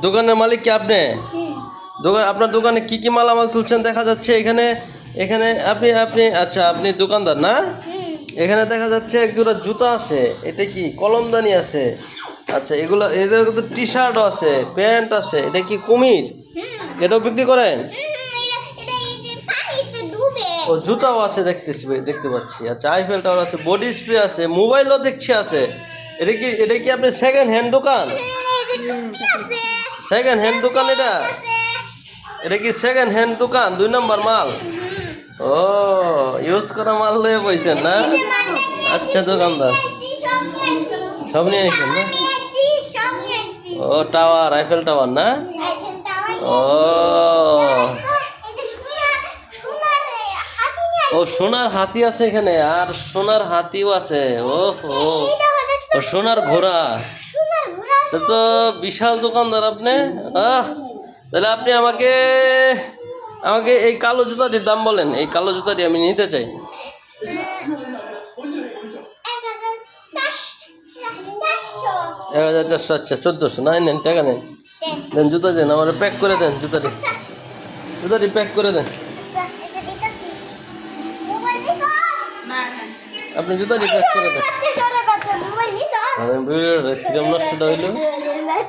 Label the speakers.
Speaker 1: দোকানের মালিক কি আপনি? দোকান আপনার দোকানে কি কি মালামাল তুলছেন দেখা যাচ্ছে এখানে। এখানে আপনি আপনি আচ্ছা আপনি দোকানদার না? এখানে দেখা যাচ্ছে একজোড়া জুতা আছে, এটা কি কলমদানি আছে, আচ্ছা এগুলো এদের তো টি শার্টও আছে, প্যান্ট আছে, এটা কি কুমির? এটাও বিক্রি করেন? ও জুতাও আছে দেখতেছি, দেখতে পাচ্ছি। আচ্ছা আইফেল টাওয়ার আছে, বডি স্প্রে আছে, মোবাইলও দেখছি আছে। এটা কি আপনি সেকেন্ড হ্যান্ড দোকান? সেকেন্ড হ্যান্ড দোকান এটা কি সেকেন্ড হ্যান্ড দোকান? 2 নম্বর মাল। ও ইউজ করা মাল লয়ে বইছেন না? আচ্ছা দোকানদার সব নিয়ে আসেন না? ও টাওয়ার, আইফেল টাওয়ার না? ও ও সোনার হাতি আছে এখানে, আর সোনার হাতিও আছে। ও ও সোনার ঘোড়া, তো বিশাল দোকানদার আপনি। তাহলে আপনি আমাকে আমাকে এই কালো জুতাটির দাম বলেন, এই কালো জুতাটি আমি নিতে চাই। 1400। আচ্ছা 1400 না, নেন টাকা নেন, দেন জুতা দেন, আমার প্যাক করে দেন জুতাটি প্যাক করে দেন। আপনি জুতাটি প্যাক করে দেন। কিরম নষ্ট হইল।